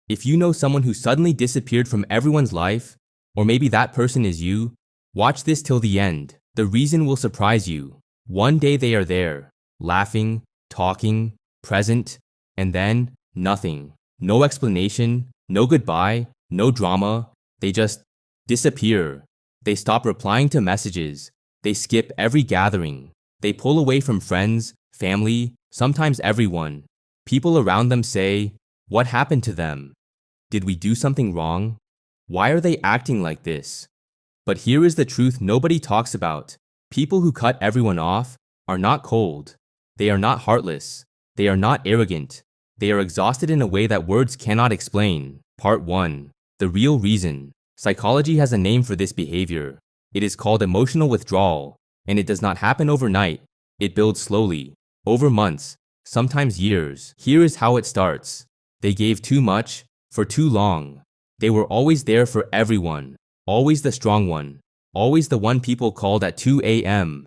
If you know someone who suddenly disappeared from everyone's life, or maybe that person is you, watch this till the end. The reason will surprise you. One day they are there, laughing, talking, present, and then nothing. No explanation, no goodbye, no drama. They just disappear. They stop replying to messages. They skip every gathering. They pull away from friends, family, sometimes everyone. People around them say, "What happened to them? Did we do something wrong? Why are they acting like this?" But here is the truth nobody talks about. People who cut everyone off are not cold. They are not heartless. They are not arrogant. They are exhausted in a way that words cannot explain. Part 1. The real reason. Psychology has a name for this behavior. It is called emotional withdrawal, and it does not happen overnight. It builds slowly, over months, sometimes years. Here is how it starts. They gave too much, for too long. They were always there for everyone, always the strong one, always the one people called at 2 a.m.,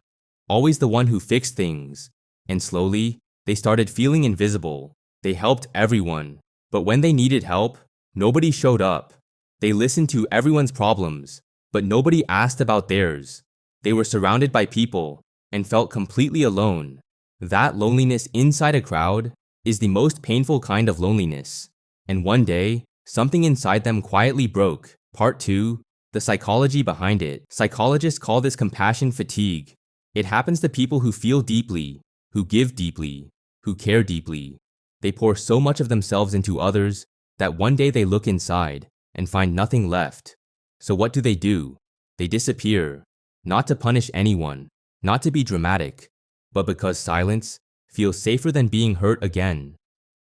always the one who fixed things. And slowly, they started feeling invisible. They helped everyone, but when they needed help, nobody showed up. They listened to everyone's problems, but nobody asked about theirs. They were surrounded by people and felt completely alone. That loneliness inside a crowd is the most painful kind of loneliness. And one day, something inside them quietly broke. Part 2. The psychology behind it. Psychologists call this compassion fatigue. It happens to people who feel deeply, who give deeply, who care deeply. They pour so much of themselves into others that one day they look inside and find nothing left. So what do? They disappear, not to punish anyone, not to be dramatic, but because silence feels safer than being hurt again.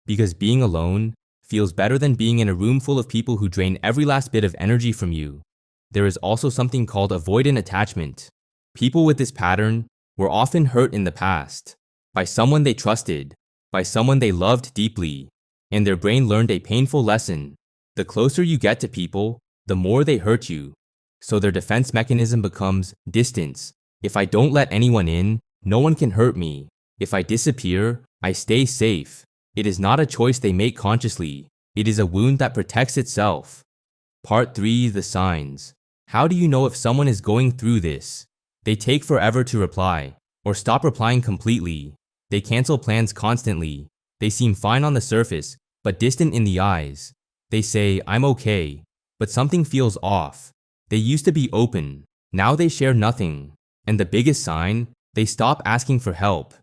Because being alone feels better than being in a room full of people who drain every last bit of energy from you. There is also something called avoidant attachment. People with this pattern were often hurt in the past, by someone they trusted, by someone they loved deeply, and their brain learned a painful lesson. The closer you get to people, the more they hurt you. So their defense mechanism becomes distance. If I don't let anyone in, no one can hurt me. If I disappear, I stay safe. It is not a choice they make consciously. It is a wound that protects itself. Part 3. The signs. How do you know if someone is going through this? They take forever to reply, or stop replying completely. They cancel plans constantly. They seem fine on the surface, but distant in the eyes. They say, "I'm okay," but something feels off. They used to be open. Now they share nothing. And the biggest sign, they stop asking for help,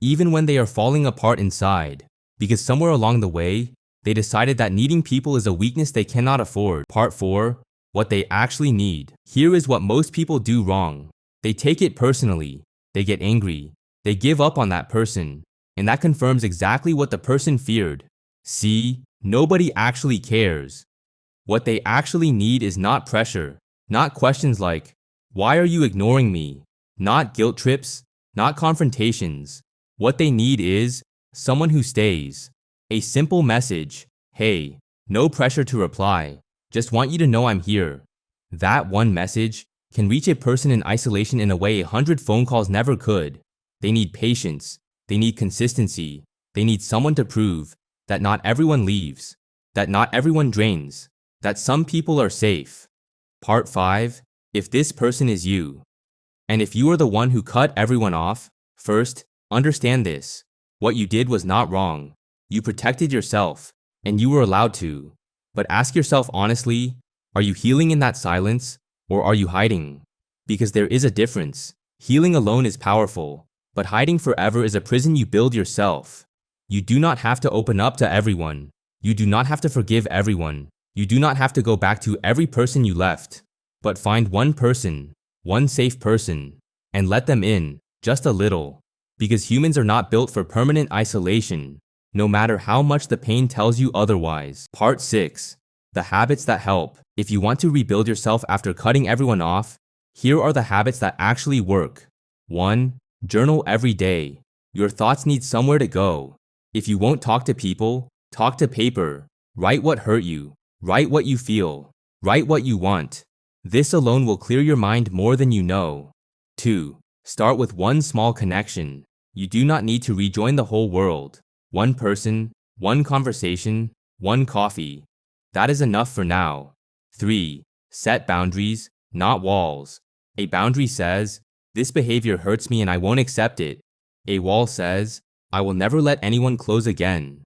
even when they are falling apart inside. Because somewhere along the way, they decided that needing people is a weakness they cannot afford. Part 4. What they actually need. Here is what most people do wrong. They take it personally. They get angry. They give up on that person. And that confirms exactly what the person feared. See, nobody actually cares. What they actually need is not pressure, not questions like, "Why are you ignoring me?" Not guilt trips, not confrontations. What they need is someone who stays. A simple message, "Hey, no pressure to reply. Just want you to know I'm here." That one message can reach a person in isolation in a way 100 phone calls never could. They need patience. They need consistency. They need someone to prove that not everyone leaves, that not everyone drains, that some people are safe. Part 5. If this person is you. And if you are the one who cut everyone off, first, understand this. What you did was not wrong. You protected yourself, and you were allowed to. But ask yourself honestly, are you healing in that silence, or are you hiding? Because there is a difference. Healing alone is powerful, but hiding forever is a prison you build yourself. You do not have to open up to everyone. You do not have to forgive everyone. You do not have to go back to every person you left. But find one person, one safe person, and let them in, just a little. Because humans are not built for permanent isolation, no matter how much the pain tells you otherwise. Part 6. The habits that help. If you want to rebuild yourself after cutting everyone off, here are the habits that actually work. 1. Journal every day. Your thoughts need somewhere to go. If you won't talk to people, talk to paper. Write what hurt you. Write what you feel. Write what you want. This alone will clear your mind more than you know. 2. Start with one small connection. You do not need to rejoin the whole world. One person, one conversation, one coffee. That is enough for now. 3. Set boundaries, not walls. A boundary says, this behavior hurts me and I won't accept it. A wall says, I will never let anyone close again.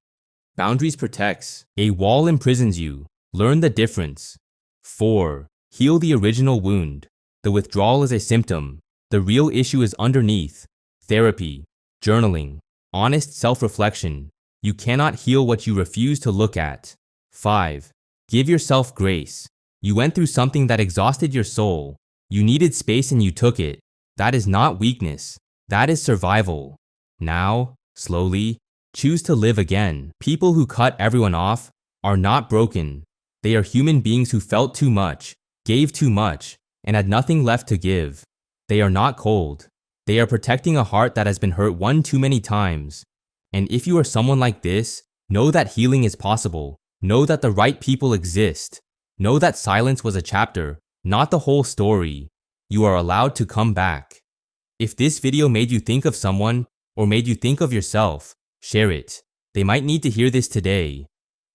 Boundaries protects. A wall imprisons you. Learn the difference. 4. Heal the original wound. The withdrawal is a symptom. The real issue is underneath. Therapy, journaling, honest self-reflection. You cannot heal what you refuse to look at. 5. Give yourself grace. You went through something that exhausted your soul. You needed space and you took it. That is not weakness. That is survival. Now, slowly, choose to live again. People who cut everyone off are not broken. They are human beings who felt too much, gave too much, and had nothing left to give. They are not cold. They are protecting a heart that has been hurt one too many times. And if you are someone like this, know that healing is possible. Know that the right people exist. Know that silence was a chapter, not the whole story. You are allowed to come back. If this video made you think of someone, or made you think of yourself, share it. They might need to hear this today.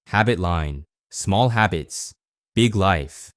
Habit line. Small habits, big life.